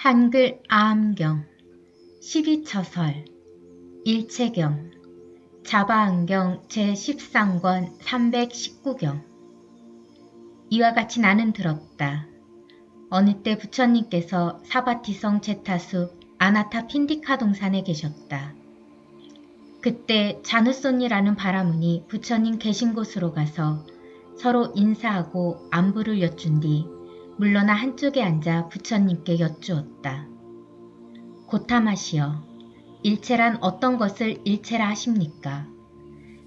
한글 아함경 12처설 일체경 자바안경 제13권 319경 이와 같이 나는 들었다. 어느 때 부처님께서 사바티성 제타숲 아나타 핀디카 동산에 계셨다. 그때 자누손이라는 바라문이 부처님 계신 곳으로 가서 서로 인사하고 안부를 여쭌 뒤 물러나 한쪽에 앉아 부처님께 여쭈었다. 고타마시여, 일체란 어떤 것을 일체라 하십니까?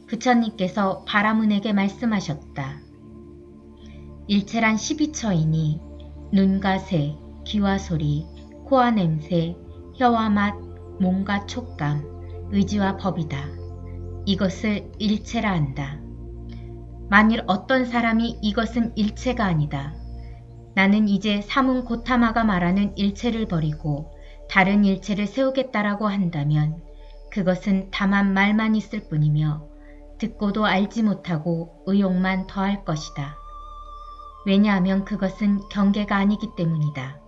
부처님께서 바라문에게 말씀하셨다. 일체란 12처이니 눈과 새, 귀와 소리, 코와 냄새, 혀와 맛, 몸과 촉감, 의지와 법이다. 이것을 일체라 한다. 만일 어떤 사람이 이것은 일체가 아니다. 나는 이제 사문 고타마가 말하는 일체를 버리고 다른 일체를 세우겠다라고 한다면 그것은 다만 말만 있을 뿐이며 듣고도 알지 못하고 의욕만 더할 것이다. 왜냐하면 그것은 경계가 아니기 때문이다.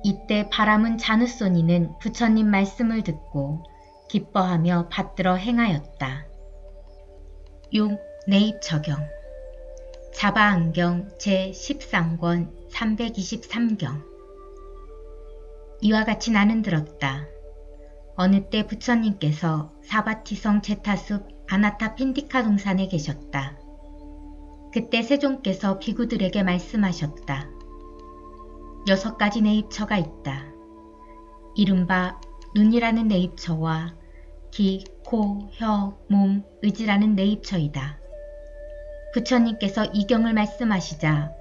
이때 바라문 자누소니는 부처님 말씀을 듣고 기뻐하며 받들어 행하였다. 6. 내입 적용 자바안경 제13권 323경 이와 같이 나는 들었다. 어느 때 부처님께서 사바티성 제타숲 아나타 핀디카 동산에 계셨다. 그때 세존께서 비구들에게 말씀하셨다. 6가지 내입처가 있다. 이른바 눈이라는 내입처와 귀, 코, 혀, 몸, 의지라는 내입처이다. 부처님께서 이 경을 말씀하시자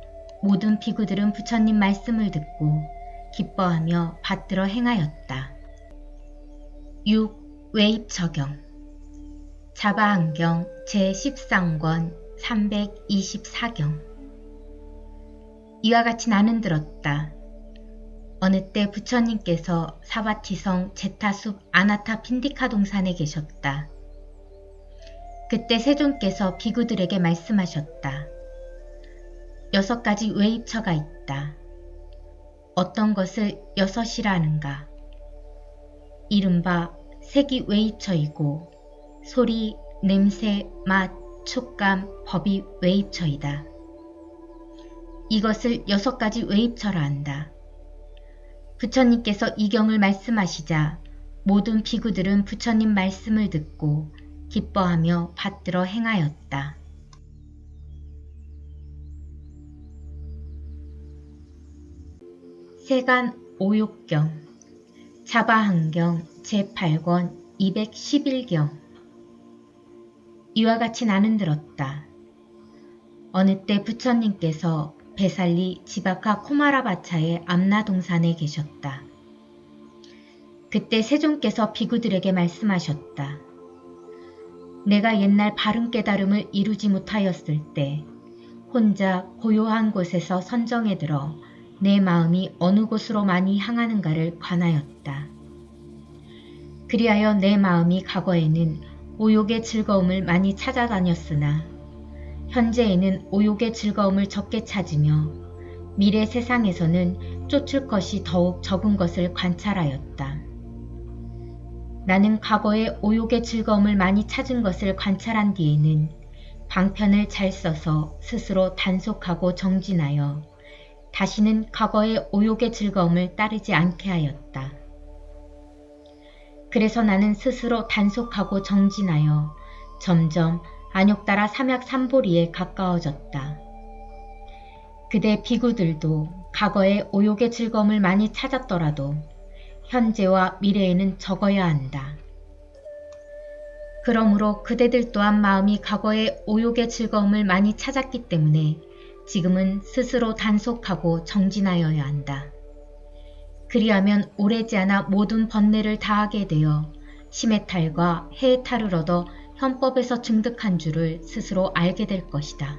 모든 비구들은 부처님 말씀을 듣고 기뻐하며 받들어 행하였다. 6. 외입 적용 자바안경 제13권 324경 이와 같이 나는 들었다. 어느 때 부처님께서 사바티성 제타숲 아나타 핀디카 동산에 계셨다. 그때 세존께서 비구들에게 말씀하셨다. 6가지 외입처가 있다. 어떤 것을 6이라 하는가? 이른바 색이 외입처이고 소리, 냄새, 맛, 촉감, 법이 외입처이다. 이것을 6가지 외입처라 한다. 부처님께서 이 경을 말씀하시자 모든 비구들은 부처님 말씀을 듣고 기뻐하며 받들어 행하였다. 세간 오욕경 자바안경 제8권 211경 이와 같이 나는 들었다. 어느 때 부처님께서 베살리 지바카 코마라바차의 암나동산에 계셨다. 그때 세존께서 비구들에게 말씀하셨다. 내가 옛날 바른 깨달음을 이루지 못하였을 때 혼자 고요한 곳에서 선정에 들어 내 마음이 어느 곳으로 많이 향하는가를 관하였다. 그리하여 내 마음이 과거에는 오욕의 즐거움을 많이 찾아다녔으나 현재에는 오욕의 즐거움을 적게 찾으며 미래 세상에서는 쫓을 것이 더욱 적은 것을 관찰하였다. 나는 과거에 오욕의 즐거움을 많이 찾은 것을 관찰한 뒤에는 방편을 잘 써서 스스로 단속하고 정진하여 다시는 과거의 오욕의 즐거움을 따르지 않게 하였다. 그래서 나는 스스로 단속하고 정진하여 점점 안욕따라 삼약삼보리에 가까워졌다. 그대 비구들도 과거의 오욕의 즐거움을 많이 찾았더라도 현재와 미래에는 적어야 한다. 그러므로 그대들 또한 마음이 과거의 오욕의 즐거움을 많이 찾았기 때문에 지금은 스스로 단속하고 정진하여야 한다. 그리하면 오래지 않아 모든 번뇌를 다하게 되어 심해탈과 해해탈을 얻어 현법에서 증득한 줄을 스스로 알게 될 것이다.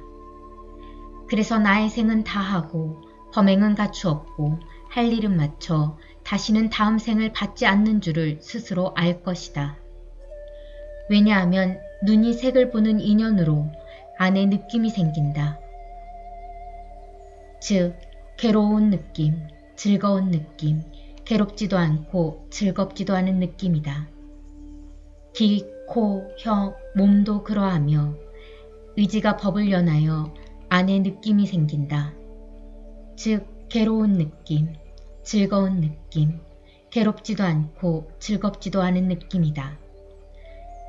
그래서 나의 생은 다하고 범행은 갖추었고 할 일은 마쳐 다시는 다음 생을 받지 않는 줄을 스스로 알 것이다. 왜냐하면 눈이 색을 보는 인연으로 안에 느낌이 생긴다. 즉 괴로운 느낌, 즐거운 느낌, 괴롭지도 않고 즐겁지도 않은 느낌이다. 귀, 코, 혀, 몸도 그러하며 의지가 법을 연하여 안에 느낌이 생긴다. 즉 괴로운 느낌, 즐거운 느낌, 괴롭지도 않고 즐겁지도 않은 느낌이다.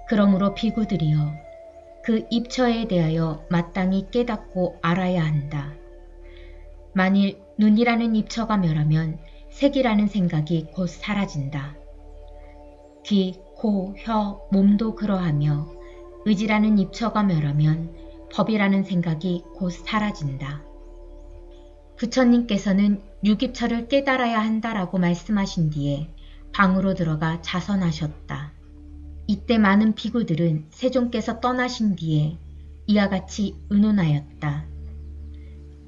그러므로 비구들이여 그 입처에 대하여 마땅히 깨닫고 알아야 한다. 만일 눈이라는 입처가 멸하면 색이라는 생각이 곧 사라진다. 귀, 코, 혀, 몸도 그러하며 의지라는 입처가 멸하면 법이라는 생각이 곧 사라진다. 부처님께서는 육입처를 깨달아야 한다라고 말씀하신 뒤에 방으로 들어가 자선하셨다. 이때 많은 비구들은 세존께서 떠나신 뒤에 이와 같이 의논하였다.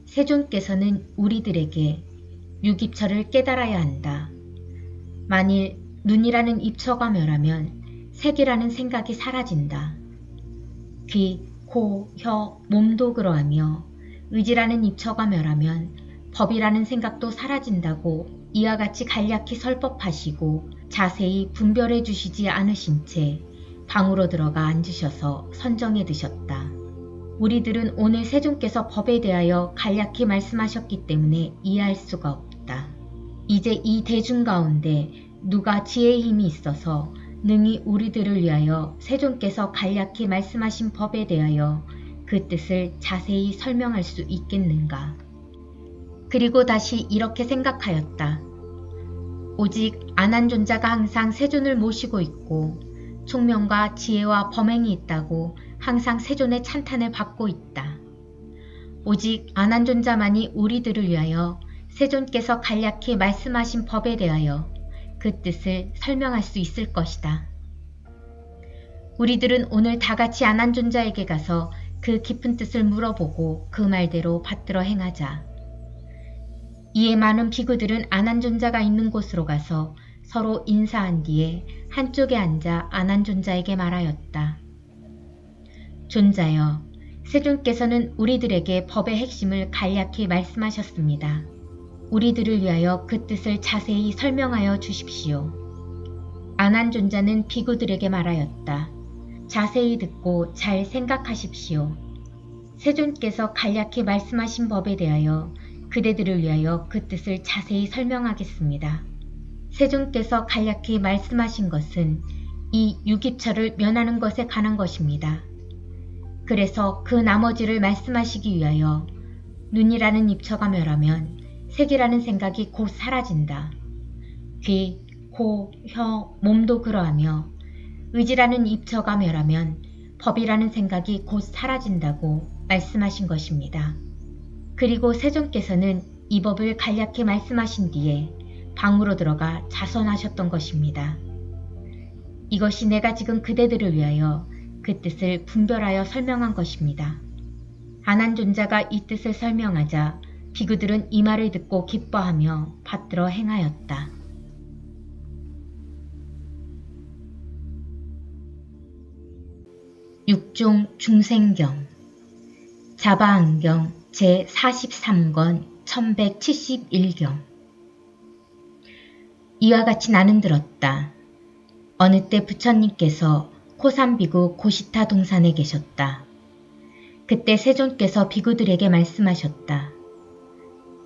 세존께서는 우리들에게 육입처를 깨달아야 한다. 만일 눈이라는 입처가 멸하면 색이라는 생각이 사라진다. 귀, 코, 혀, 몸도 그러하며 의지라는 입처가 멸하면 법이라는 생각도 사라진다고 이와 같이 간략히 설법하시고 자세히 분별해 주시지 않으신 채 방으로 들어가 앉으셔서 선정해 드셨다. 우리들은 오늘 세존께서 법에 대하여 간략히 말씀하셨기 때문에 이해할 수가 없다. 이제 이 대중 가운데 누가 지혜의 힘이 있어서 능히 우리들을 위하여 세존께서 간략히 말씀하신 법에 대하여 그 뜻을 자세히 설명할 수 있겠는가? 그리고 다시 이렇게 생각하였다. 오직 아난존자가 항상 세존을 모시고 있고 총명과 지혜와 범행이 있다고 항상 세존의 찬탄을 받고 있다. 오직 아난존자만이 우리들을 위하여 세존께서 간략히 말씀하신 법에 대하여 그 뜻을 설명할 수 있을 것이다. 우리들은 오늘 다같이 아난존자에게 가서 그 깊은 뜻을 물어보고 그 말대로 받들어 행하자. 이에 많은 비구들은 아난존자가 있는 곳으로 가서 서로 인사한 뒤에 한쪽에 앉아 아난존자에게 말하였다. 존자여, 세존께서는 우리들에게 법의 핵심을 간략히 말씀하셨습니다. 우리들을 위하여 그 뜻을 자세히 설명하여 주십시오. 아난존자는 비구들에게 말하였다. 자세히 듣고 잘 생각하십시오. 세존께서 간략히 말씀하신 법에 대하여 그대들을 위하여 그 뜻을 자세히 설명하겠습니다. 세존께서 간략히 말씀하신 것은 이 육입처를 면하는 것에 관한 것입니다. 그래서 그 나머지를 말씀하시기 위하여 눈이라는 입처가 멸하면 색이라는 생각이 곧 사라진다. 귀, 코, 혀, 몸도 그러하며 의지라는 입처가 멸하면 법이라는 생각이 곧 사라진다고 말씀하신 것입니다. 그리고 세존께서는 이 법을 간략히 말씀하신 뒤에 방으로 들어가 자선하셨던 것입니다. 이것이 내가 지금 그대들을 위하여 그 뜻을 분별하여 설명한 것입니다. 아난존자가 이 뜻을 설명하자 비구들은 이 말을 듣고 기뻐하며 받들어 행하였다. 육종 중생경 자바안경 제43권 1171경 이와 같이 나는 들었다. 어느 때 부처님께서 코산비구 고시타 동산에 계셨다. 그때 세존께서 비구들에게 말씀하셨다.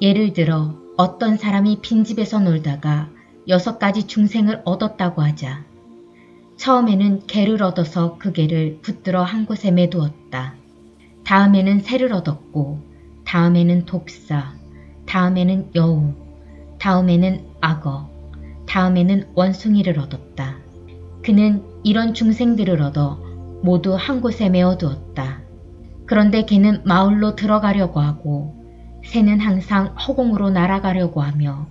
예를 들어 어떤 사람이 빈집에서 놀다가 6가지 중생을 얻었다고 하자. 처음에는 개를 얻어서 그 개를 붙들어 한 곳에 매두었다. 다음에는 새를 얻었고, 다음에는 독사, 다음에는 여우, 다음에는 악어, 다음에는 원숭이를 얻었다. 그는 이런 중생들을 얻어 모두 한 곳에 메어두었다. 그런데 개는 마을로 들어가려고 하고, 새는 항상 허공으로 날아가려고 하며,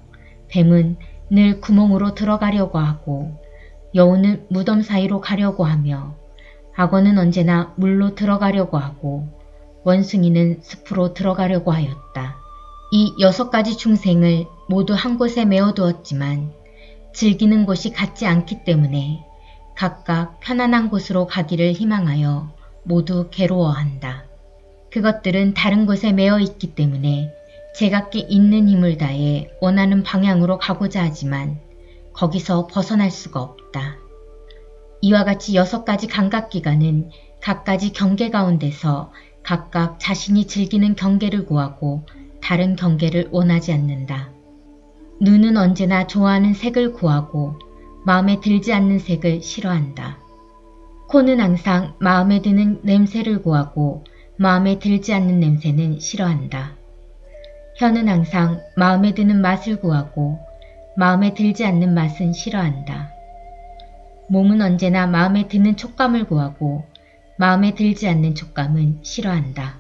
뱀은 늘 구멍으로 들어가려고 하고, 여우는 무덤 사이로 가려고 하며, 악어는 언제나 물로 들어가려고 하고, 원숭이는 숲으로 들어가려고 하였다. 이 6가지 중생을 모두 한 곳에 메어두었지만 즐기는 곳이 같지 않기 때문에 각각 편안한 곳으로 가기를 희망하여 모두 괴로워한다. 그것들은 다른 곳에 매어 있기 때문에 제각기 있는 힘을 다해 원하는 방향으로 가고자 하지만 거기서 벗어날 수가 없다. 이와 같이 6가지 감각기관은 각가지 경계 가운데서 각각 자신이 즐기는 경계를 구하고 다른 경계를 원하지 않는다. 눈은 언제나 좋아하는 색을 구하고 마음에 들지 않는 색을 싫어한다. 코는 항상 마음에 드는 냄새를 구하고 마음에 들지 않는 냄새는 싫어한다. 혀는 항상 마음에 드는 맛을 구하고 마음에 들지 않는 맛은 싫어한다. 몸은 언제나 마음에 드는 촉감을 구하고 마음에 들지 않는 촉감은 싫어한다.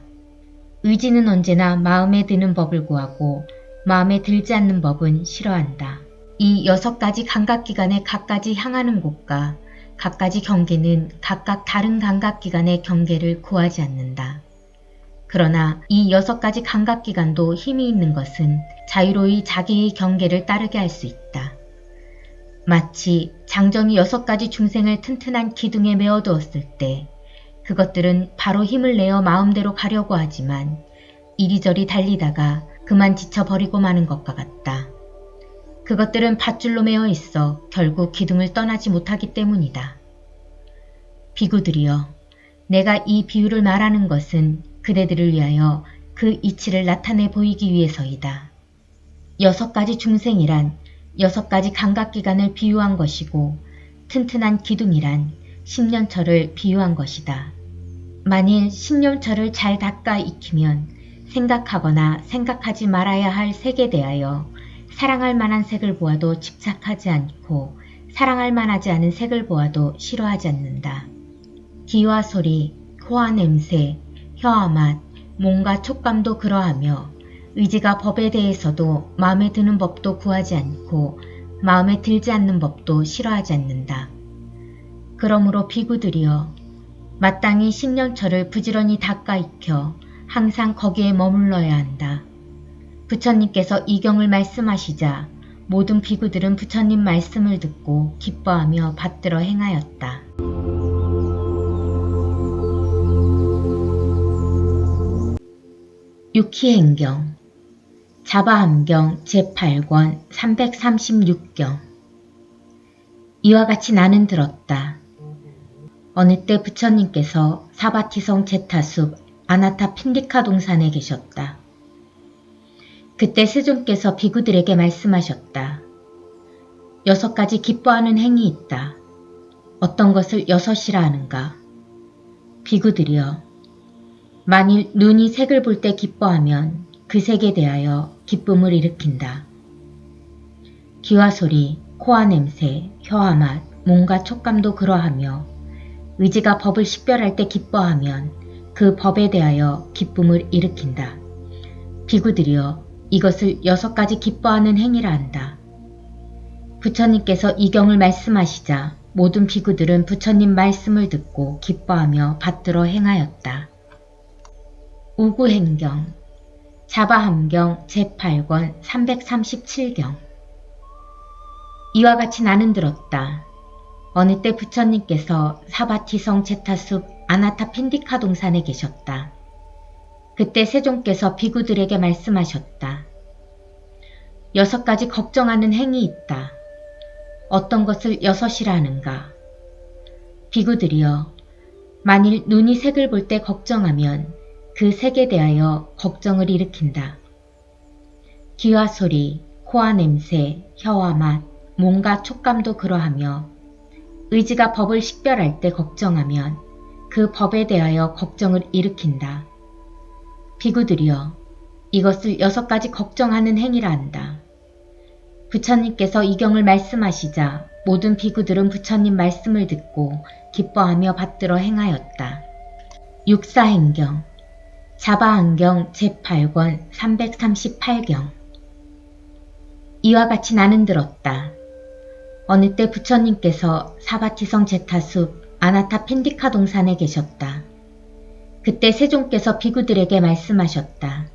의지는 언제나 마음에 드는 법을 구하고 마음에 들지 않는 법은 싫어한다. 이 6가지 감각기관의 각가지 향하는 곳과 각가지 경계는 각각 다른 감각기관의 경계를 구하지 않는다. 그러나 이 6가지 감각기관도 힘이 있는 것은 자유로이 자기의 경계를 따르게 할 수 있다. 마치 장정이 6가지 중생을 튼튼한 기둥에 메어두었을 때 그것들은 바로 힘을 내어 마음대로 가려고 하지만 이리저리 달리다가 그만 지쳐버리고 마는 것과 같다. 그것들은 밧줄로 매어 있어 결국 기둥을 떠나지 못하기 때문이다. 비구들이여, 내가 이 비유를 말하는 것은 그대들을 위하여 그 이치를 나타내 보이기 위해서이다. 6가지 중생이란 6가지 감각기관을 비유한 것이고 튼튼한 기둥이란 십년철을 비유한 것이다. 만일 십년철을 잘 닦아 익히면 생각하거나 생각하지 말아야 할 색에 대하여 사랑할 만한 색을 보아도 집착하지 않고 사랑할 만하지 않은 색을 보아도 싫어하지 않는다. 귀와 소리, 코와 냄새, 혀와 맛, 몸과 촉감도 그러하며 의지가 법에 대해서도 마음에 드는 법도 구하지 않고 마음에 들지 않는 법도 싫어하지 않는다. 그러므로 비구들이여, 마땅히 십년철을 부지런히 닦아 익혀 항상 거기에 머물러야 한다. 부처님께서 이 경을 말씀하시자 모든 비구들은 부처님 말씀을 듣고 기뻐하며 받들어 행하였다. 육희행경 자바함경 제8권 336경. 이와 같이 나는 들었다. 어느 때 부처님께서 사바티성 제타숲 아나타 핀디카 동산에 계셨다. 그때 세존께서 비구들에게 말씀하셨다. 6가지 기뻐하는 행이 있다. 어떤 것을 6이라 하는가? 비구들이여, 만일 눈이 색을 볼 때 기뻐하면 그 색에 대하여 기쁨을 일으킨다. 귀와 소리, 코와 냄새, 혀와 맛, 몸과 촉감도 그러하며 의지가 법을 식별할 때 기뻐하면 그 법에 대하여 기쁨을 일으킨다. 비구들이여, 이것을 6가지 기뻐하는 행위라 한다. 부처님께서 이 경을 말씀하시자 모든 비구들은 부처님 말씀을 듣고 기뻐하며 받들어 행하였다. 우구행경 자바함경 제8권 337경. 이와 같이 나는 들었다. 어느 때 부처님께서 사바티성 제타숲 아나타 핀디카 동산에 계셨다. 그때 세존께서 비구들에게 말씀하셨다. 6가지 걱정하는 행이 있다. 어떤 것을 6이라 하는가? 비구들이여, 만일 눈이 색을 볼 때 걱정하면 그 색에 대하여 걱정을 일으킨다. 귀와 소리, 코와 냄새, 혀와 맛, 몸과 촉감도 그러하며 의지가 법을 식별할 때 걱정하면 그 법에 대하여 걱정을 일으킨다. 비구들이여, 이것을 6가지 걱정하는 행위라 한다. 부처님께서 이 경을 말씀하시자 모든 비구들은 부처님 말씀을 듣고 기뻐하며 받들어 행하였다. 육사행경 자바안경 제8권 338경. 이와 같이 나는 들었다. 어느 때 부처님께서 사바티성 제타숲 아나타 핀디카 동산에 계셨다. 그때 세존께서 비구들에게 말씀하셨다.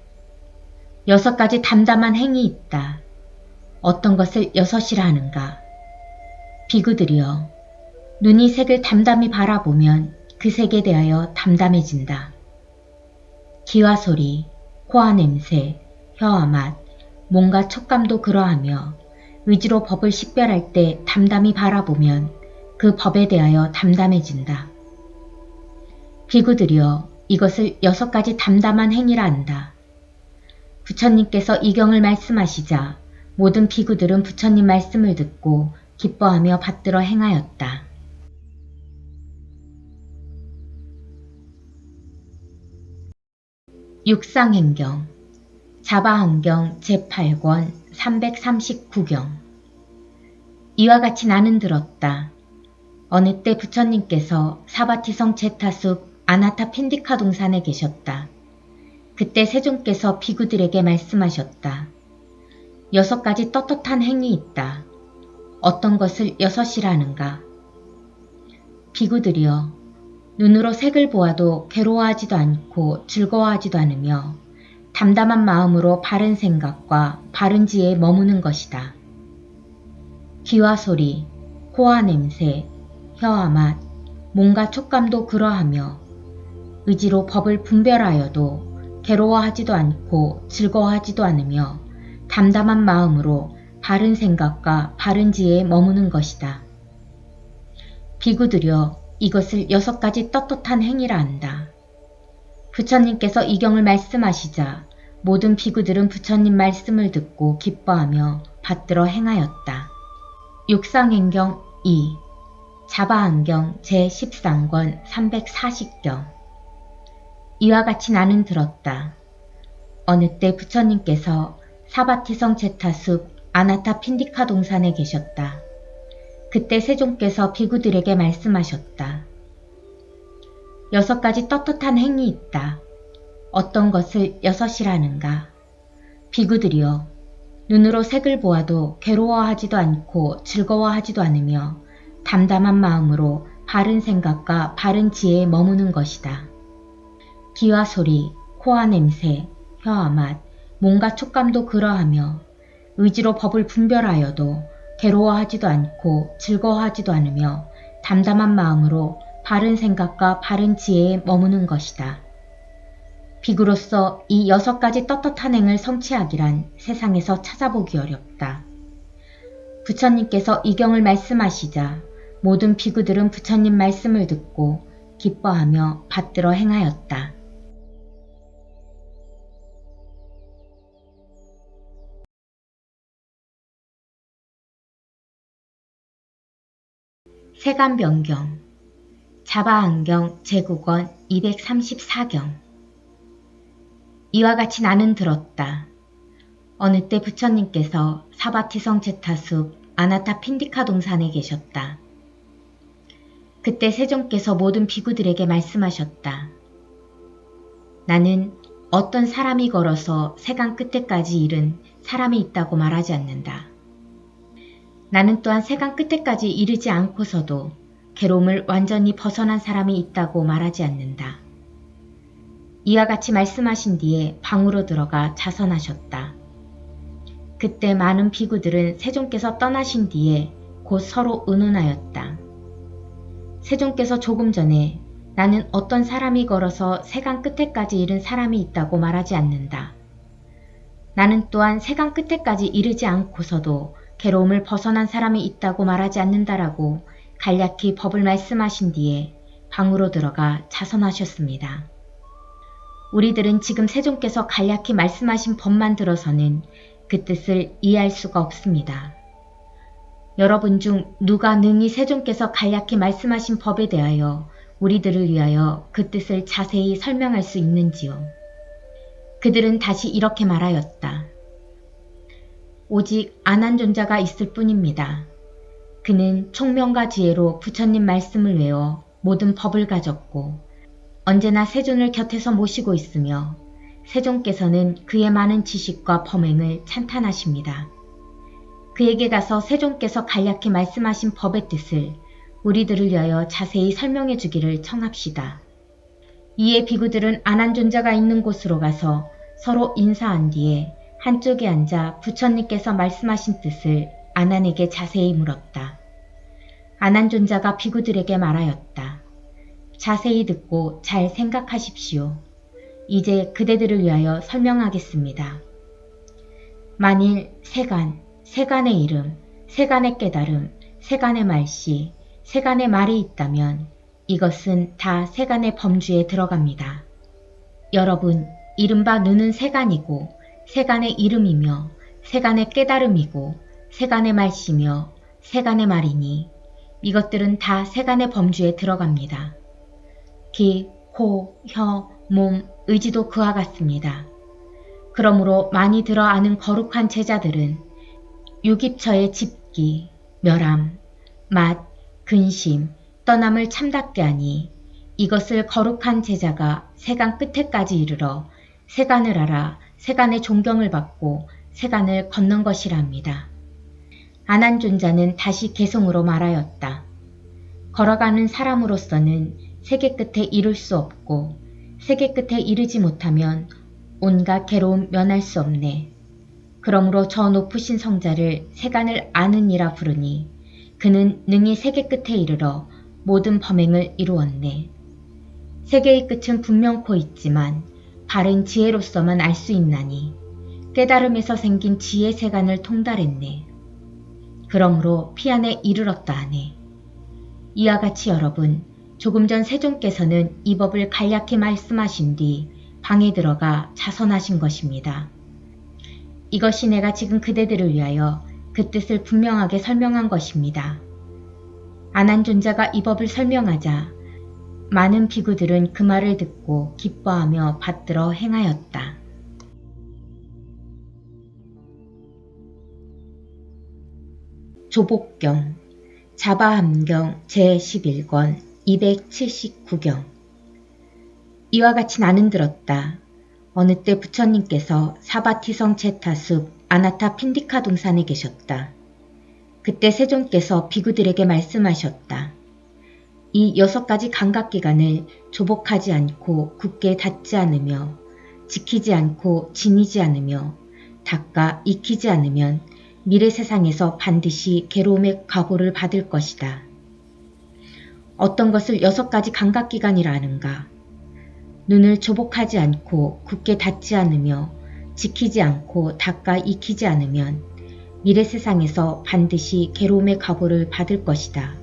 6가지 담담한 행이 있다. 어떤 것을 6이라 하는가? 비구들이여, 눈이 색을 담담히 바라보면 그 색에 대하여 담담해진다. 귀와 소리, 코와 냄새, 혀와 맛, 몸과 촉감도 그러하며 의지로 법을 식별할 때 담담히 바라보면 그 법에 대하여 담담해진다. 비구들이여, 이것을 6가지 담담한 행위라 한다. 부처님께서 이 경을 말씀하시자 모든 비구들은 부처님 말씀을 듣고 기뻐하며 받들어 행하였다. 육상행경 자바한경 제8권 339경 이와 같이 나는 들었다. 어느 때 부처님께서 사바티성 제타숲 아나타핀디카 동산에 계셨다. 그때 세존께서 비구들에게 말씀하셨다. 6가지 떳떳한 행위 있다. 어떤 것을 6이라는가? 비구들이여, 눈으로 색을 보아도 괴로워하지도 않고 즐거워하지도 않으며 담담한 마음으로 바른 생각과 바른 지혜에 머무는 것이다. 귀와 소리, 코와 냄새, 혀와 맛, 몸과 촉감도 그러하며 의지로 법을 분별하여도 괴로워하지도 않고 즐거워하지도 않으며 담담한 마음으로 바른 생각과 바른 지혜에 머무는 것이다. 비구들여, 이것을 6가지 떳떳한 행위라 한다. 부처님께서 이 경을 말씀하시자 모든 비구들은 부처님 말씀을 듣고 기뻐하며 받들어 행하였다. 육상행경 2 자바한경 제13권 340경 이와 같이 나는 들었다. 어느 때 부처님께서 사바티성 제타숲 아나타핀디카 동산에 계셨다. 그때 세존께서 비구들에게 말씀하셨다. 6가지 떳떳한 행위 있다. 어떤 것을 6이라는가? 비구들이여, 눈으로 색을 보아도 괴로워하지도 않고 즐거워하지도 않으며 담담한 마음으로 바른 생각과 바른 지혜에 머무는 것이다. 귀와 소리, 코와 냄새, 혀와 맛, 몸과 촉감도 그러하며 의지로 법을 분별하여도 괴로워하지도 않고 즐거워하지도 않으며 담담한 마음으로 바른 생각과 바른 지혜에 머무는 것이다. 비구로서 이 6가지 떳떳한 행을 성취하기란 세상에서 찾아보기 어렵다. 부처님께서 이 경을 말씀하시자 모든 비구들은 부처님 말씀을 듣고 기뻐하며 받들어 행하였다. 세간변경 자바한경 제9권 234경 이와 같이 나는 들었다. 어느 때 부처님께서 사바티성 제타숲 아나타핀디카 동산에 계셨다. 그때 세존께서 모든 비구들에게 말씀하셨다. 나는 어떤 사람이 걸어서 세간 끝에까지 이른 사람이 있다고 말하지 않는다. 나는 또한 세간 끝에까지 이르지 않고서도 괴로움을 완전히 벗어난 사람이 있다고 말하지 않는다. 이와 같이 말씀하신 뒤에 방으로 들어가 자선하셨다. 그때 많은 비구들은 세존께서 떠나신 뒤에 곧 서로 의논하였다. 세존께서 조금 전에 나는 어떤 사람이 걸어서 세간 끝에까지 이른 사람이 있다고 말하지 않는다. 나는 또한 세간 끝에까지 이르지 않고서도 괴로움을 벗어난 사람이 있다고 말하지 않는다라고 간략히 법을 말씀하신 뒤에 방으로 들어가 자선하셨습니다. 우리들은 지금 세존께서 간략히 말씀하신 법만 들어서는 그 뜻을 이해할 수가 없습니다. 여러분 중 누가 능히 세존께서 간략히 말씀하신 법에 대하여 우리들을 위하여 그 뜻을 자세히 설명할 수 있는지요? 그들은 다시 이렇게 말하였다. 오직 아난존자가 있을 뿐입니다. 그는 총명과 지혜로 부처님 말씀을 외워 모든 법을 가졌고 언제나 세존을 곁에서 모시고 있으며 세존께서는 그의 많은 지식과 범행을 찬탄하십니다. 그에게 가서 세존께서 간략히 말씀하신 법의 뜻을 우리들을 위하여 자세히 설명해 주기를 청합시다. 이에 비구들은 아난존자가 있는 곳으로 가서 서로 인사한 뒤에 한쪽에 앉아 부처님께서 말씀하신 뜻을 아난에게 자세히 물었다. 아난존자가 비구들에게 말하였다. 자세히 듣고 잘 생각하십시오. 이제 그대들을 위하여 설명하겠습니다. 만일 세간, 세간의 이름, 세간의 깨달음, 세간의 말씨, 세간의 말이 있다면 이것은 다 세간의 범주에 들어갑니다. 여러분, 이른바 눈은 세간이고 세간의 이름이며 세간의 깨달음이고 세간의 말씨며 세간의 말이니 이것들은 다 세간의 범주에 들어갑니다. 기, 코, 혀, 몸, 의지도 그와 같습니다. 그러므로 많이 들어 아는 거룩한 제자들은 유깁처의 집기, 멸함, 맛, 근심, 떠남을 참답게 하니 이것을 거룩한 제자가 세간 끝에까지 이르러 세간을 알아 세간의 존경을 받고 세간을 걷는 것이라 합니다. 아난존자는 다시 개성으로 말하였다. 걸어가는 사람으로서는 세계 끝에 이를 수 없고 세계 끝에 이르지 못하면 온갖 괴로움 면할 수 없네. 그러므로 저 높으신 성자를 세간을 아는 이라 부르니 그는 능히 세계 끝에 이르러 모든 범행을 이루었네. 세계의 끝은 분명코 있지만 바른 지혜로서만 알 수 있나니 깨달음에서 생긴 지혜 세간을 통달했네. 그러므로 피안에 이르렀다 하네. 이와 같이 여러분, 조금 전 세존께서는 이 법을 간략히 말씀하신 뒤 방에 들어가 자선하신 것입니다. 이것이 내가 지금 그대들을 위하여 그 뜻을 분명하게 설명한 것입니다. 아난존자가 이 법을 설명하자 많은 비구들은 그 말을 듣고 기뻐하며 받들어 행하였다. 조복경 자바함경 제11권 279경 이와 같이 나는 들었다. 어느 때 부처님께서 사바티성 제타숲 아나타 핀디카 동산에 계셨다. 그때 세존께서 비구들에게 말씀하셨다. 이 6가지 감각기관을 조복하지 않고 굳게 닫지 않으며 지키지 않고 지니지 않으며 닦아 익히지 않으면 미래 세상에서 반드시 괴로움의 과보를 받을 것이다. 어떤 것을 6가지 감각기관이라 하는가? 눈을 조복하지 않고 굳게 닫지 않으며 지키지 않고 닦아 익히지 않으면 미래 세상에서 반드시 괴로움의 과보를 받을 것이다.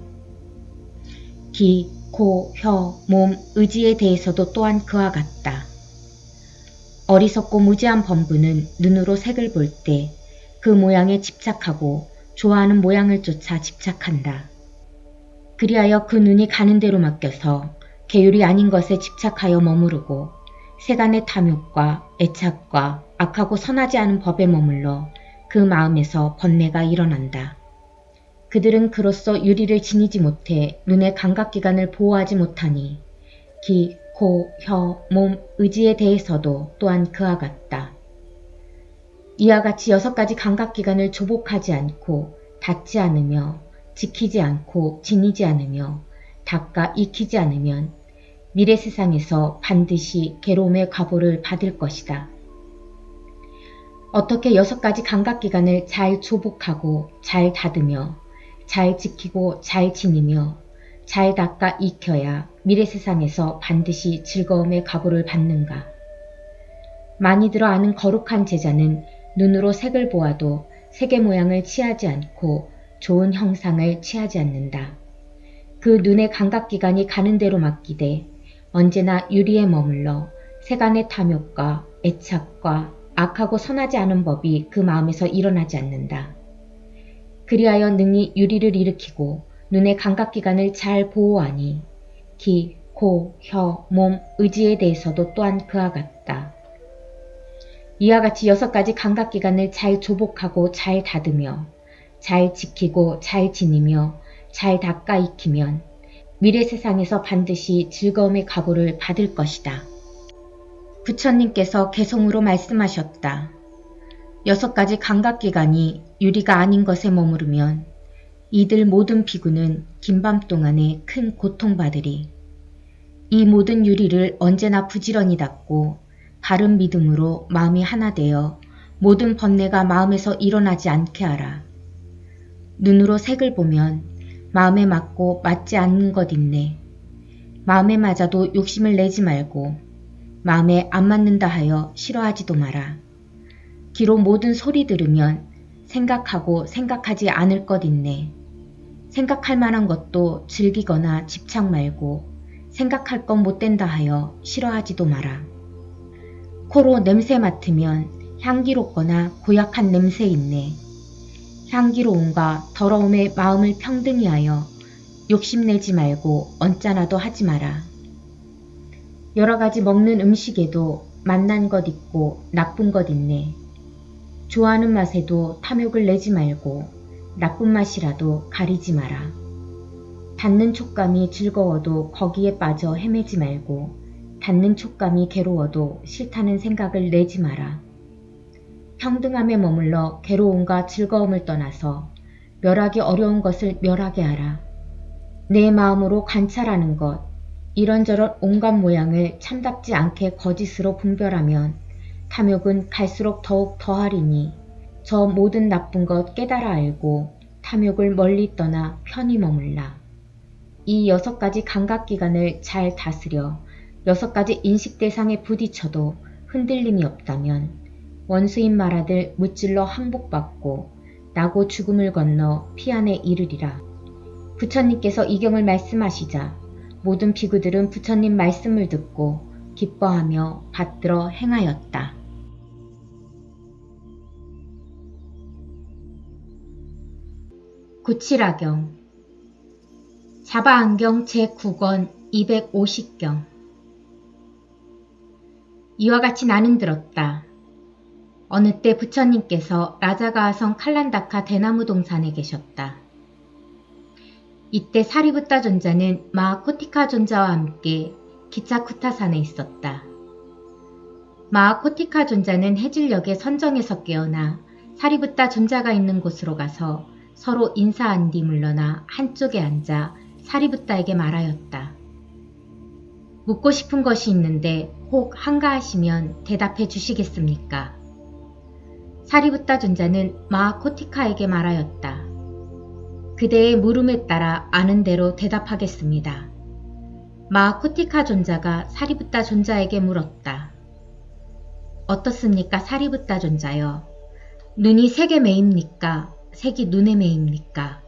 기, 코, 혀, 몸, 의지에 대해서도 또한 그와 같다. 어리석고 무지한 범부는 눈으로 색을 볼 때 그 모양에 집착하고 좋아하는 모양을 쫓아 집착한다. 그리하여 그 눈이 가는 대로 맡겨서 계율이 아닌 것에 집착하여 머무르고 세간의 탐욕과 애착과 악하고 선하지 않은 법에 머물러 그 마음에서 번뇌가 일어난다. 그들은 그로써 유리를 지니지 못해 눈의 감각기관을 보호하지 못하니 기, 코, 혀, 몸, 의지에 대해서도 또한 그와 같다. 이와 같이 6가지 감각기관을 조복하지 않고 닫지 않으며 지키지 않고 지니지 않으며 닦아 익히지 않으면 미래 세상에서 반드시 괴로움의 과보를 받을 것이다. 어떻게 6가지 감각기관을 잘 조복하고 잘 다듬며 잘 지키고 잘 지니며 잘 닦아 익혀야 미래 세상에서 반드시 즐거움의 과보를 받는가? 많이 들어 아는 거룩한 제자는 눈으로 색을 보아도 색의 모양을 취하지 않고 좋은 형상을 취하지 않는다. 그 눈의 감각기관이 가는 대로 맡기되 언제나 유리에 머물러 세간의 탐욕과 애착과 악하고 선하지 않은 법이 그 마음에서 일어나지 않는다. 그리하여 능히 유리를 일으키고 눈의 감각기관을 잘 보호하니 기, 코, 혀, 몸, 의지에 대해서도 또한 그와 같다. 이와 같이 6가지 감각기관을 잘 조복하고 잘 다듬며 잘 지키고 잘 지니며 잘 닦아 익히면 미래 세상에서 반드시 즐거움의 과보를 받을 것이다. 부처님께서 개성으로 말씀하셨다. 6가지 감각기관이 유리가 아닌 것에 머무르면 이들 모든 비구는 긴밤 동안에 큰 고통받으리. 이 모든 유리를 언제나 부지런히 닫고 바른 믿음으로 마음이 하나 되어 모든 번뇌가 마음에서 일어나지 않게 하라. 눈으로 색을 보면 마음에 맞고 맞지 않는 것 있네. 마음에 맞아도 욕심을 내지 말고 마음에 안 맞는다 하여 싫어하지도 마라. 기로 모든 소리 들으면 생각하고 생각하지 않을 것 있네. 생각할 만한 것도 즐기거나 집착 말고 생각할 건 못 된다 하여 싫어하지도 마라. 코로 냄새 맡으면 향기롭거나 고약한 냄새 있네. 향기로움과 더러움의 마음을 평등히 하여 욕심내지 말고 언짢아도 하지 마라. 여러 가지 먹는 음식에도 맛난 것 있고 나쁜 것 있네. 좋아하는 맛에도 탐욕을 내지 말고 나쁜 맛이라도 가리지 마라. 닿는 촉감이 즐거워도 거기에 빠져 헤매지 말고 닿는 촉감이 괴로워도 싫다는 생각을 내지 마라. 평등함에 머물러 괴로움과 즐거움을 떠나서 멸하기 어려운 것을 멸하게 하라. 내 마음으로 관찰하는 것, 이런저런 온갖 모양을 참답지 않게 거짓으로 분별하면 탐욕은 갈수록 더욱 더하리니 저 모든 나쁜 것 깨달아 알고 탐욕을 멀리 떠나 편히 머물라. 이 6가지 감각기관을 잘 다스려 6가지 인식 대상에 부딪혀도 흔들림이 없다면 원수인 말하들 무찔러 항복받고 나고 죽음을 건너 피안에 이르리라. 부처님께서 이 경을 말씀하시자 모든 비구들은 부처님 말씀을 듣고 기뻐하며 받들어 행하였다. 구칠화경 자바안경 제9권 250경 이와 같이 나는 들었다. 어느 때 부처님께서 라자가하성 칼란다카 대나무 동산에 계셨다. 이때 사리부타 존자는 마하코티카 존자와 함께 기차쿠타산에 있었다. 마하코티카 존자는 해질녘에 선정에서 깨어나 사리부타 존자가 있는 곳으로 가서 서로 인사한 뒤 물러나 한쪽에 앉아 사리부타에게 말하였다. 묻고 싶은 것이 있는데 혹 한가하시면 대답해 주시겠습니까? 사리부타 존자는 마하코티카에게 말하였다. 그대의 물음에 따라 아는 대로 대답하겠습니다. 마하코티카 존자가 사리부타 존자에게 물었다. 어떻습니까, 사리부타 존자여? 눈이 색에 매입니까? 색이 눈에 매입니까?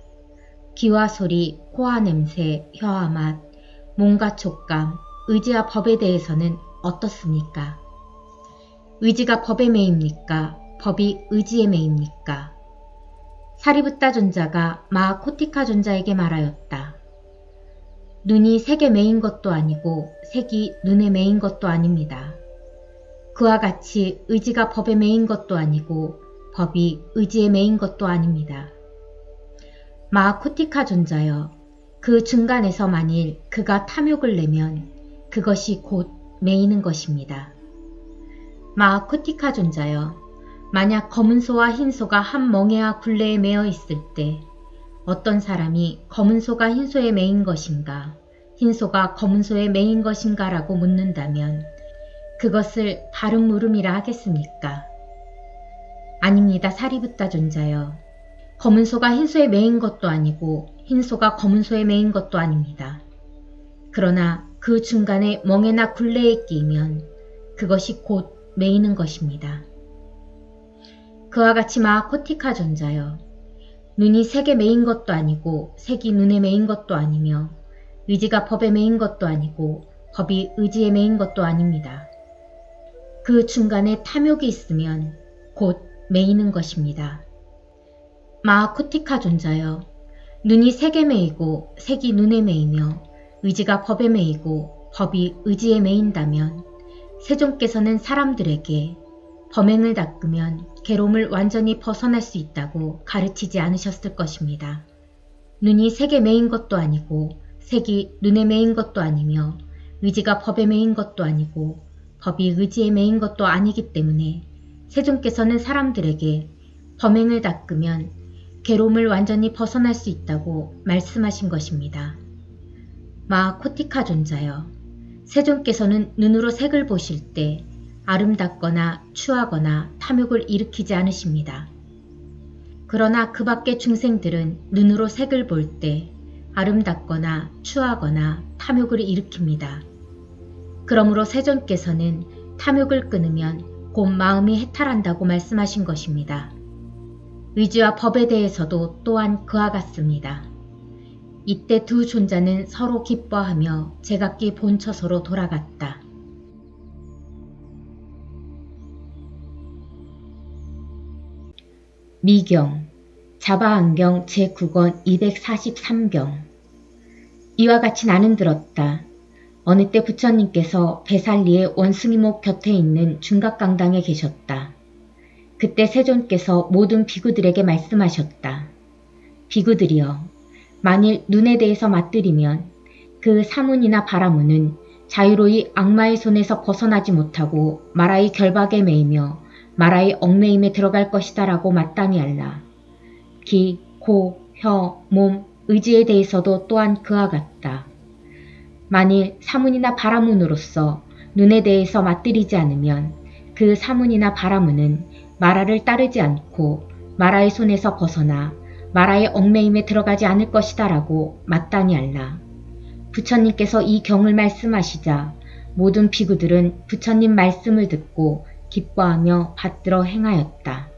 귀와 소리, 코와 냄새, 혀와 맛, 몸과 촉감, 의지와 법에 대해서는 어떻습니까? 의지가 법에 매입니까? 법이 의지에 매입니까? 사리부타 존자가 마하코티카 존자에게 말하였다. 눈이 색에 매인 것도 아니고 색이 눈에 매인 것도 아닙니다. 그와 같이 의지가 법에 매인 것도 아니고 법이 의지에 매인 것도 아닙니다. 마하코티카 존자여, 그 중간에서 만일 그가 탐욕을 내면 그것이 곧 매이는 것입니다. 마하코티카 존자여, 만약 검은 소와 흰 소가 한 멍에와 굴레에 매어 있을 때 어떤 사람이 검은 소가 흰 소에 매인 것인가, 흰 소가 검은 소에 매인 것인가 라고 묻는다면 그것을 바른 물음이라 하겠습니까? 아닙니다, 사리부타 존자여. 검은 소가 흰 소에 매인 것도 아니고 흰 소가 검은 소에 매인 것도 아닙니다. 그러나 그 중간에 멍에나 굴레에 끼면 그것이 곧 매이는 것입니다. 그와 같이 마하코티카 존자여, 눈이 색에 매인 것도 아니고 색이 눈에 매인 것도 아니며 의지가 법에 매인 것도 아니고 법이 의지에 매인 것도 아닙니다. 그 중간에 탐욕이 있으면 곧 매이는 것입니다. 마하코티카 존자여, 눈이 색에 매이고 색이 눈에 매이며 의지가 법에 매이고 법이 의지에 매인다면 세존께서는 사람들에게 범행을 닦으면 괴로움을 완전히 벗어날 수 있다고 가르치지 않으셨을 것입니다. 눈이 색에 매인 것도 아니고 색이 눈에 매인 것도 아니며 의지가 법에 매인 것도 아니고 법이 의지에 매인 것도 아니기 때문에 세존께서는 사람들에게 범행을 닦으면 괴로움을 완전히 벗어날 수 있다고 말씀하신 것입니다. 마하코티카 존자여, 세존께서는 눈으로 색을 보실 때 아름답거나 추하거나 탐욕을 일으키지 않으십니다. 그러나 그 밖의 중생들은 눈으로 색을 볼 때 아름답거나 추하거나 탐욕을 일으킵니다. 그러므로 세존께서는 탐욕을 끊으면 곧 마음이 해탈한다고 말씀하신 것입니다. 의지와 법에 대해서도 또한 그와 같습니다. 이때 두 존자는 서로 기뻐하며 제각기 본처소로 돌아갔다. 미경 자바안경 제9권 243경. 이와 같이 나는 들었다. 어느 때 부처님께서 배살리의 원숭이목 곁에 있는 중각강당에 계셨다. 그때 세존께서 모든 비구들에게 말씀하셨다. 비구들이여, 만일 눈에 대해서 맞들이면 그 사문이나 바라문은 자유로이 악마의 손에서 벗어나지 못하고 마라의 결박에 매이며 마라의 얽매임에 들어갈 것이다 라고 마땅히 알라. 기, 코, 혀, 몸, 의지에 대해서도 또한 그와 같다. 만일 사문이나 바라문으로서 눈에 대해서 맞들이지 않으면 그 사문이나 바라문은 마라를 따르지 않고 마라의 손에서 벗어나 마라의 얽매임에 들어가지 않을 것이다 라고 마땅히 알라. 부처님께서 이 경을 말씀하시자 모든 비구들은 부처님 말씀을 듣고 기뻐하며 받들어 행하였다.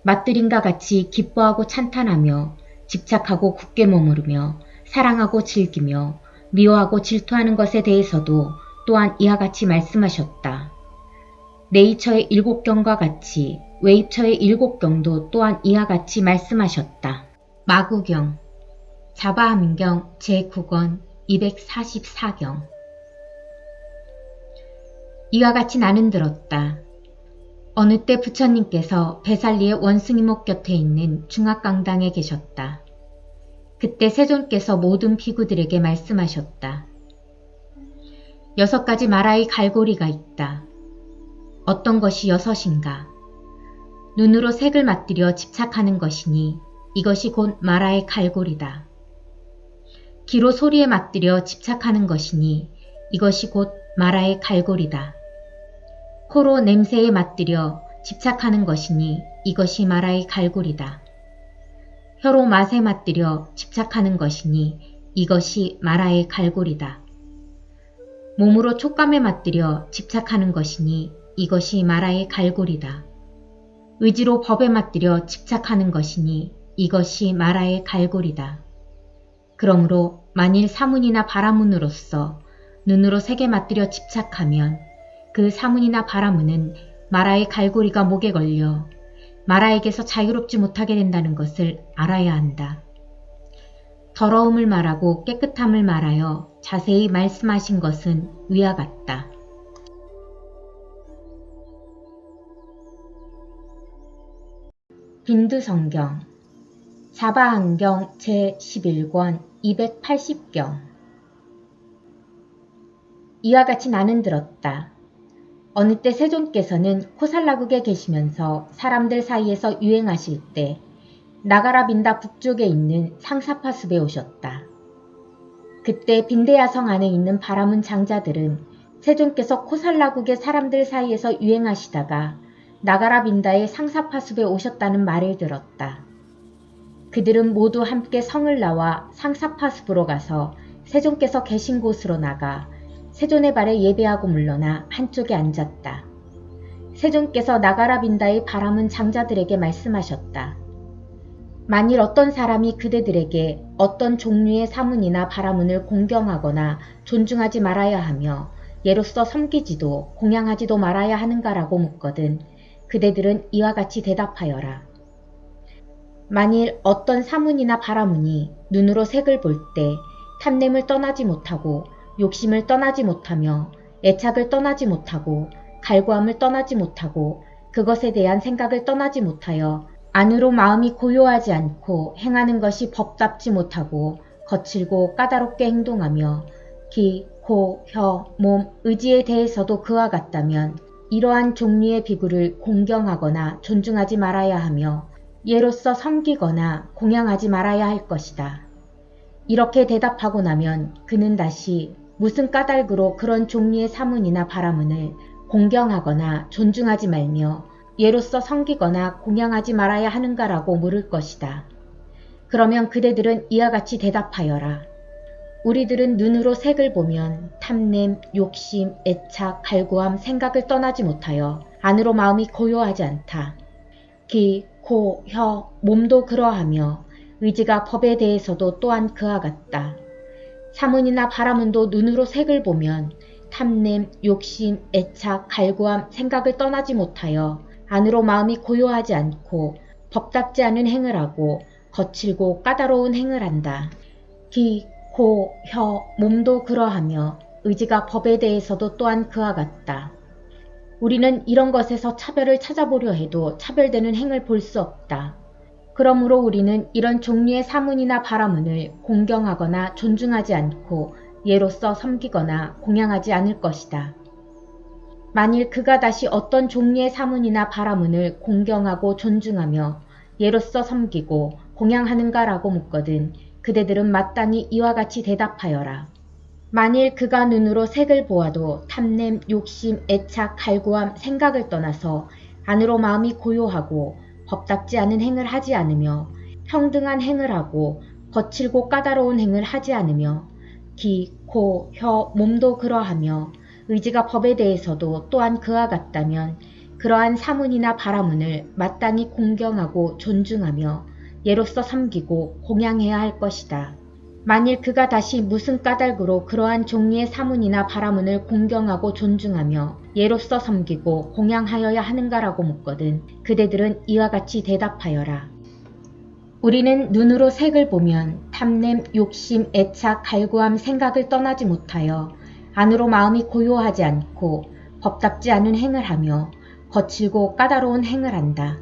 맞들임과 같이 기뻐하고 찬탄하며 집착하고 굳게 머무르며 사랑하고 즐기며 미워하고 질투하는 것에 대해서도 또한 이와 같이 말씀하셨다. 네이처의 7경과 같이 웨이처의 7경도 또한 이와 같이 말씀하셨다. 마구경 자바암경 제9권 244경. 이와 같이 나는 들었다. 어느 때 부처님께서 배살리의 원숭이목 곁에 있는 중학강당에 계셨다. 그때 세존께서 모든 비구들에게 말씀하셨다. 6가지 마라의 갈고리가 있다. 어떤 것이 6인가? 눈으로 색을 맞들여 집착하는 것이니 이것이 곧 마라의 갈고리다. 귀로 소리에 맞들여 집착하는 것이니 이것이 곧 마라의 갈고리다. 코로 냄새에 맞들여 집착하는 것이니 이것이 마라의 갈고리다. 혀로 맛에 맞들여 집착하는 것이니 이것이 마라의 갈고리다. 몸으로 촉감에 맞들여 집착하는 것이니 이것이 마라의 갈고리다. 의지로 법에 맞들여 집착하는 것이니 이것이 마라의 갈고리다. 그러므로 만일 사문이나 바라문으로서 눈으로 색에 맞들여 집착하면 그 사문이나 바라문은 마라의 갈고리가 목에 걸려 마라에게서 자유롭지 못하게 된다는 것을 알아야 한다. 더러움을 말하고 깨끗함을 말하여 자세히 말씀하신 것은 위와 같다. 힌두성경 자바안경 제11권 280경. 이와 같이 나는 들었다. 어느 때 세존께서는 코살라국에 계시면서 사람들 사이에서 유행하실 때 나가라 빈다 북쪽에 있는 상사파 숲에 오셨다. 그때 빈대야성 안에 있는 바라문 장자들은 세존께서 코살라국의 사람들 사이에서 유행하시다가 나가라 빈다의 상사파 숲에 오셨다는 말을 들었다. 그들은 모두 함께 성을 나와 상사파 숲으로 가서 세존께서 계신 곳으로 나가 세존의 발에 예배하고 물러나 한쪽에 앉았다. 세존께서 나가라 빈다의 바라문 장자들에게 말씀하셨다. 만일 어떤 사람이 그대들에게 어떤 종류의 사문이나 바라문을 공경하거나 존중하지 말아야 하며 예로서 섬기지도 공양하지도 말아야 하는가라고 묻거든 그대들은 이와 같이 대답하여라. 만일 어떤 사문이나 바라문이 눈으로 색을 볼 때 탐냄을 떠나지 못하고 욕심을 떠나지 못하며 애착을 떠나지 못하고 갈구함을 떠나지 못하고 그것에 대한 생각을 떠나지 못하여 안으로 마음이 고요하지 않고 행하는 것이 법답지 못하고 거칠고 까다롭게 행동하며 귀, 코, 혀, 몸, 의지에 대해서도 그와 같다면 이러한 종류의 비구를 공경하거나 존중하지 말아야 하며 예로서 섬기거나 공양하지 말아야 할 것이다. 이렇게 대답하고 나면 그는 다시 무슨 까닭으로 그런 종류의 사문이나 바라문을 공경하거나 존중하지 말며 예로서 섬기거나 공양하지 말아야 하는가라고 물을 것이다. 그러면 그대들은 이와 같이 대답하여라. 우리들은 눈으로 색을 보면 탐냄, 욕심, 애착, 갈구함, 생각을 떠나지 못하여 안으로 마음이 고요하지 않다. 귀, 코, 혀, 몸도 그러하며 의지가 법에 대해서도 또한 그와 같다. 사문이나 바라문도 눈으로 색을 보면 탐냄, 욕심, 애착, 갈구함, 생각을 떠나지 못하여 안으로 마음이 고요하지 않고 법답지 않은 행을 하고 거칠고 까다로운 행을 한다. 귀, 코, 혀, 몸도 그러하며 의지가 법에 대해서도 또한 그와 같다. 우리는 이런 것에서 차별을 찾아보려 해도 차별되는 행을 볼 수 없다. 그러므로 우리는 이런 종류의 사문이나 바라문을 공경하거나 존중하지 않고 예로서 섬기거나 공양하지 않을 것이다. 만일 그가 다시 어떤 종류의 사문이나 바라문을 공경하고 존중하며 예로서 섬기고 공양하는가라고 묻거든 그대들은 마땅히 이와 같이 대답하여라. 만일 그가 눈으로 색을 보아도 탐냄, 욕심, 애착, 갈구함, 생각을 떠나서 안으로 마음이 고요하고 법답지 않은 행을 하지 않으며 평등한 행을 하고 거칠고 까다로운 행을 하지 않으며 귀, 코, 혀, 몸도 그러하며 의지가 법에 대해서도 또한 그와 같다면 그러한 사문이나 바라문을 마땅히 공경하고 존중하며 예로서 섬기고 공양해야 할 것이다. 만일 그가 다시 무슨 까닭으로 그러한 종류의 사문이나 바라문을 공경하고 존중하며 예로서 섬기고 공양하여야 하는가라고 묻거든 그대들은 이와 같이 대답하여라. 우리는 눈으로 색을 보면 탐냄, 욕심, 애착, 갈구함, 생각을 떠나지 못하여 안으로 마음이 고요하지 않고 법답지 않은 행을 하며 거칠고 까다로운 행을 한다.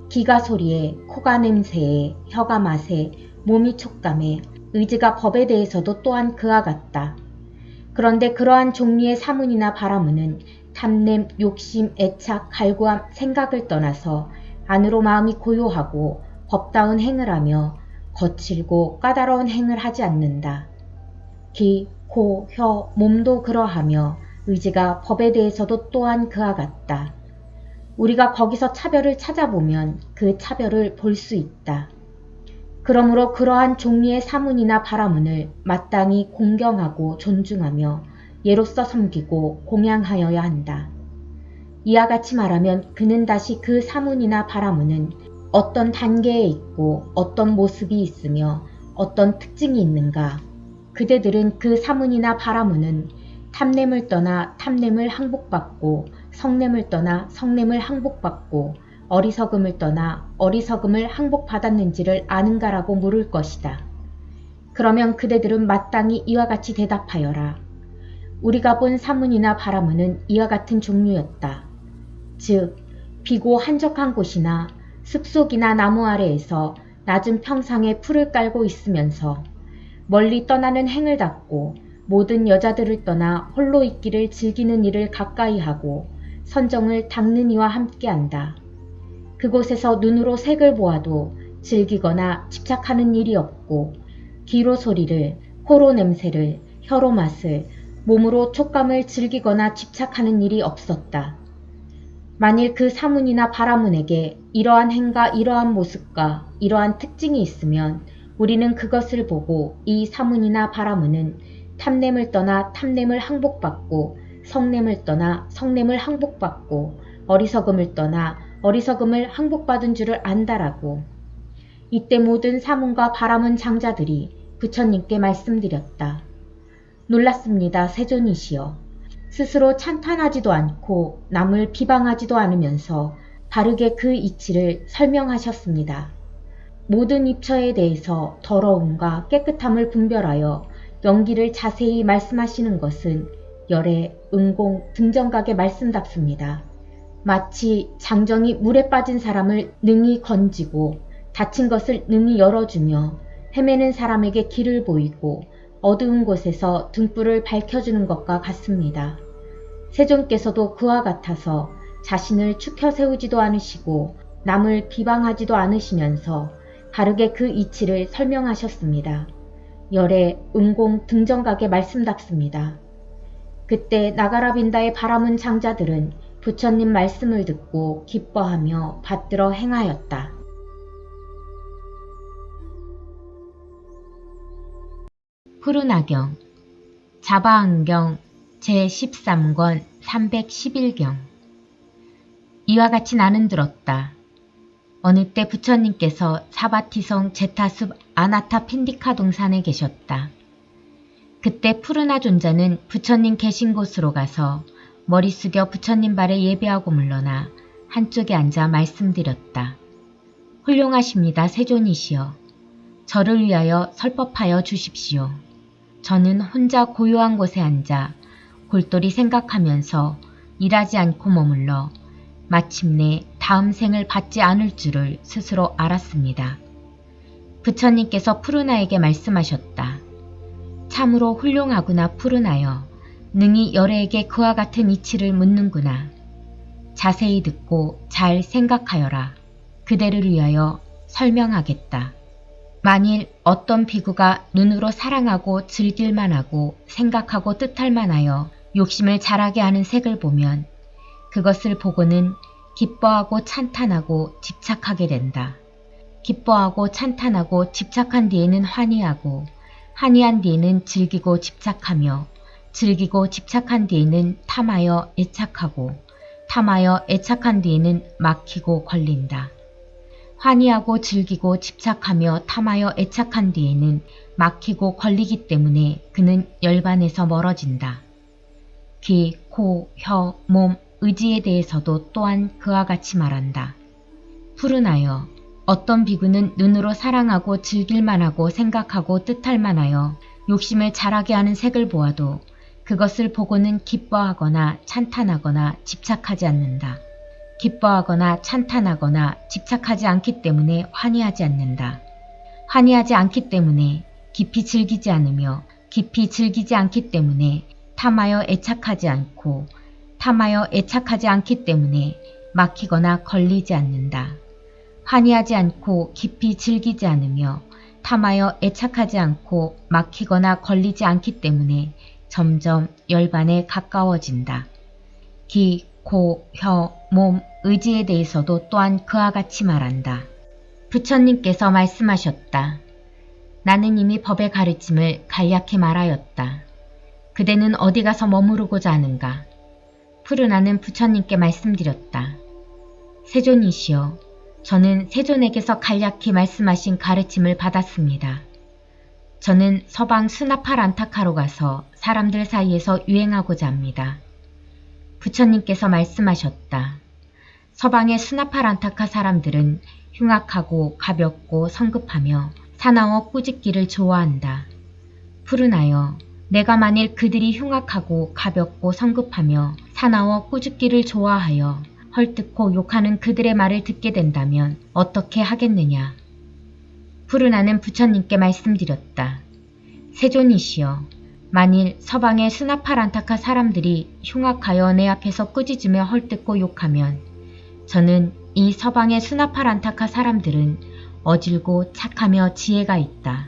귀가 소리에, 코가 냄새에, 혀가 맛에, 몸이 촉감에, 의지가 법에 대해서도 또한 그와 같다. 그런데 그러한 종류의 사문이나 바라문은 탐냄, 욕심, 애착, 갈구함, 생각을 떠나서 안으로 마음이 고요하고 법다운 행을 하며 거칠고 까다로운 행을 하지 않는다. 귀, 코, 혀, 몸도 그러하며 의지가 법에 대해서도 또한 그와 같다. 우리가 거기서 차별을 찾아보면 그 차별을 볼 수 있다. 그러므로 그러한 종류의 사문이나 바라문을 마땅히 공경하고 존중하며 예로서 섬기고 공양하여야 한다. 이와 같이 말하면 그는 다시 그 사문이나 바라문은 어떤 단계에 있고 어떤 모습이 있으며 어떤 특징이 있는가. 그대들은 그 사문이나 바라문은 탐냄을 떠나 탐냄을 항복받고 성냄을 떠나 성냄을 항복받고 어리석음을 떠나 어리석음을 항복받았는지를 아는가라고 물을 것이다. 그러면 그대들은 마땅히 이와 같이 대답하여라. 우리가 본 사문이나 바라문은 이와 같은 종류였다. 즉, 비고 한적한 곳이나 숲속이나 나무 아래에서 낮은 평상에 풀을 깔고 있으면서 멀리 떠나는 행을 닦고 모든 여자들을 떠나 홀로 있기를 즐기는 일을 가까이 하고 선정을 닦는 이와 함께한다. 그곳에서 눈으로 색을 보아도 즐기거나 집착하는 일이 없고 귀로 소리를, 코로 냄새를, 혀로 맛을, 몸으로 촉감을 즐기거나 집착하는 일이 없었다. 만일 그 사문이나 바라문에게 이러한 행과 이러한 모습과 이러한 특징이 있으면 우리는 그것을 보고 이 사문이나 바라문은 탐냄을 떠나 탐냄을 항복받고 성냄을 떠나 성냄을 항복받고 어리석음을 떠나 어리석음을 항복받은 줄을 안다라고. 이때 모든 사문과 바라문 장자들이 부처님께 말씀드렸다. 놀랐습니다. 세존이시여. 스스로 찬탄하지도 않고 남을 비방하지도 않으면서 바르게 그 이치를 설명하셨습니다. 모든 입처에 대해서 더러움과 깨끗함을 분별하여 연기를 자세히 말씀하시는 것은 열애, 응공, 등정각의 말씀답습니다. 마치 장정이 물에 빠진 사람을 능히 건지고 닫힌 것을 능히 열어주며 헤매는 사람에게 길을 보이고 어두운 곳에서 등불을 밝혀주는 것과 같습니다. 세존께서도 그와 같아서 자신을 추켜 세우지도 않으시고 남을 비방하지도 않으시면서 바르게 그 이치를 설명하셨습니다. 열애, 응공, 등정각의 말씀답습니다. 그때 나가라빈다의 바라문 장자들은 부처님 말씀을 듣고 기뻐하며 받들어 행하였다. 푸른아경 자바안경 제13권 311경 이와 같이 나는 들었다. 어느 때 부처님께서 사바티성 제타숲 아나타 핀디카 동산에 계셨다. 그때 푸르나 존자는 부처님 계신 곳으로 가서 머리 숙여 부처님 발에 예배하고 물러나 한쪽에 앉아 말씀드렸다. 훌륭하십니다, 세존이시여. 저를 위하여 설법하여 주십시오. 저는 혼자 고요한 곳에 앉아 골똘히 생각하면서 일하지 않고 머물러 마침내 다음 생을 받지 않을 줄을 스스로 알았습니다. 부처님께서 푸르나에게 말씀하셨다. 참으로 훌륭하구나 푸르나여. 능히 열애에게 그와 같은 이치를 묻는구나. 자세히 듣고 잘 생각하여라. 그대를 위하여 설명하겠다. 만일 어떤 비구가 눈으로 사랑하고 즐길만 하고 생각하고 뜻할만 하여 욕심을 자라게 하는 색을 보면 그것을 보고는 기뻐하고 찬탄하고 집착하게 된다. 기뻐하고 찬탄하고 집착한 뒤에는 환희하고 환희한 뒤에는 즐기고 집착하며 즐기고 집착한 뒤에는 탐하여 애착하고 탐하여 애착한 뒤에는 막히고 걸린다. 환희하고 즐기고 집착하며 탐하여 애착한 뒤에는 막히고 걸리기 때문에 그는 열반에서 멀어진다. 귀, 코, 혀, 몸, 의지에 대해서도 또한 그와 같이 말한다. 푸르나여, 어떤 비구는 눈으로 사랑하고 즐길만 하고 생각하고 뜻할만 하여 욕심을 자라게 하는 색을 보아도 그것을 보고는 기뻐하거나 찬탄하거나 집착하지 않는다. 기뻐하거나 찬탄하거나 집착하지 않기 때문에 환희하지 않는다. 환희하지 않기 때문에 깊이 즐기지 않으며 깊이 즐기지 않기 때문에 탐하여 애착하지 않고 탐하여 애착하지 않기 때문에 막히거나 걸리지 않는다. 환희하지 않고 깊이 즐기지 않으며 탐하여 애착하지 않고 막히거나 걸리지 않기 때문에 점점 열반에 가까워진다. 귀, 코, 혀, 몸, 의지에 대해서도 또한 그와 같이 말한다. 부처님께서 말씀하셨다. 나는 이미 법의 가르침을 간략히 말하였다. 그대는 어디 가서 머무르고자 하는가? 푸르나는 부처님께 말씀드렸다. 세존이시여, 저는 세존에게서 간략히 말씀하신 가르침을 받았습니다. 저는 서방 스나파란타카로 가서 사람들 사이에서 유행하고자 합니다. 부처님께서 말씀하셨다. 서방의 스나파란타카 사람들은 흉악하고 가볍고 성급하며 사나워 꾸짖기를 좋아한다. 푸르나여, 내가 만일 그들이 흉악하고 가볍고 성급하며 사나워 꾸짖기를 좋아하여 헐뜯고 욕하는 그들의 말을 듣게 된다면 어떻게 하겠느냐? 푸르나는 부처님께 말씀드렸다. 세존이시여, 만일 서방의 스나파란타카 사람들이 흉악하여 내 앞에서 꾸짖으며 헐뜯고 욕하면 저는 이 서방의 스나파란타카 사람들은 어질고 착하며 지혜가 있다.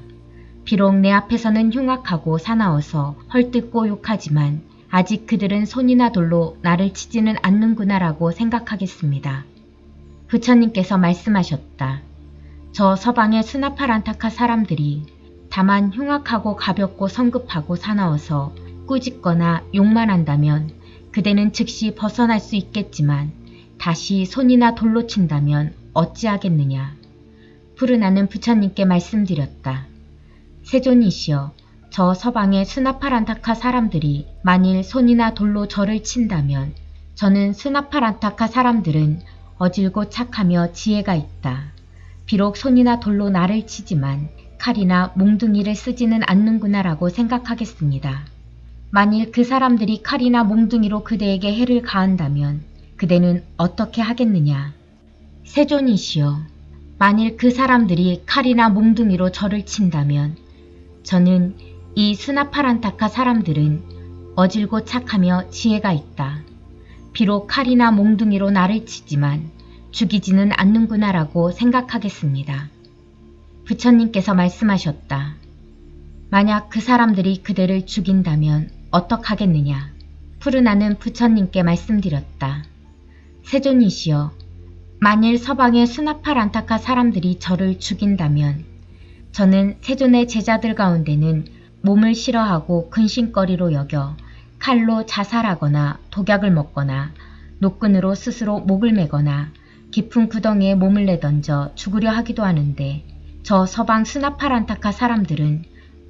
비록 내 앞에서는 흉악하고 사나워서 헐뜯고 욕하지만 아직 그들은 손이나 돌로 나를 치지는 않는구나라고 생각하겠습니다. 부처님께서 말씀하셨다. 저 서방의 스나파란타카 사람들이 다만 흉악하고 가볍고 성급하고 사나워서 꾸짖거나 욕만 한다면 그대는 즉시 벗어날 수 있겠지만 다시 손이나 돌로 친다면 어찌하겠느냐. 푸르나는 부처님께 말씀드렸다. 세존이시여, 저 서방의 스나파란타카 사람들이 만일 손이나 돌로 저를 친다면 저는 스나파란타카 사람들은 어질고 착하며 지혜가 있다. 비록 손이나 돌로 나를 치지만 칼이나 몽둥이를 쓰지는 않는구나라고 생각하겠습니다. 만일 그 사람들이 칼이나 몽둥이로 그대에게 해를 가한다면 그대는 어떻게 하겠느냐? 세존이시여, 만일 그 사람들이 칼이나 몽둥이로 저를 친다면 저는 이 스나파란타카 사람들은 어질고 착하며 지혜가 있다. 비록 칼이나 몽둥이로 나를 치지만 죽이지는 않는구나라고 생각하겠습니다. 부처님께서 말씀하셨다. 만약 그 사람들이 그대를 죽인다면 어떡하겠느냐? 푸르나는 부처님께 말씀드렸다. 세존이시여, 만일 서방의 스나파란타카 사람들이 저를 죽인다면 저는 세존의 제자들 가운데는 몸을 싫어하고 근심거리로 여겨 칼로 자살하거나 독약을 먹거나 노끈으로 스스로 목을 매거나 깊은 구덩이에 몸을 내던져 죽으려 하기도 하는데 저 서방 스나파란타카 사람들은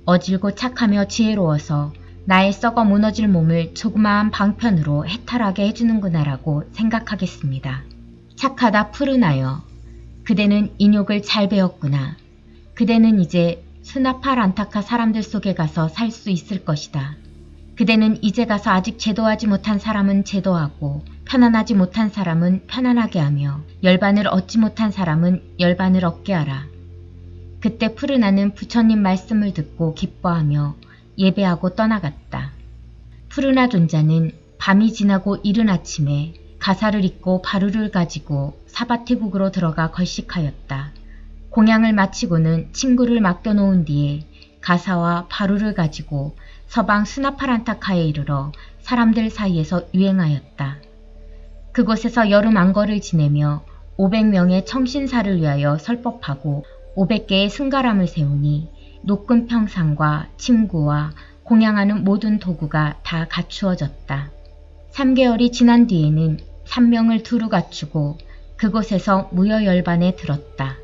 어질고 착하며 지혜로워서 나의 썩어 무너질 몸을 조그마한 방편으로 해탈하게 해주는구나라고 생각하겠습니다. 착하다 푸르나여. 그대는 인욕을 잘 배웠구나. 그대는 이제 스나파란타카 사람들 속에 가서 살 수 있을 것이다. 그대는 이제 가서 아직 제도하지 못한 사람은 제도하고 편안하지 못한 사람은 편안하게 하며 열반을 얻지 못한 사람은 열반을 얻게 하라. 그때 푸르나는 부처님 말씀을 듣고 기뻐하며 예배하고 떠나갔다. 푸르나 존자는 밤이 지나고 이른 아침에 가사를 입고 바루를 가지고 사바티국으로 들어가 걸식하였다. 공양을 마치고는 친구를 맡겨놓은 뒤에 가사와 바루를 가지고 서방 스나파란타카에 이르러 사람들 사이에서 유행하였다. 그곳에서 여름 안거를 지내며 500명의 청신사를 위하여 설법하고 500개의 승가람을 세우니 노끈 평상과 침구와 공양하는 모든 도구가 다 갖추어졌다. 3개월이 지난 뒤에는 3명을 두루 갖추고 그곳에서 무여열반에 들었다.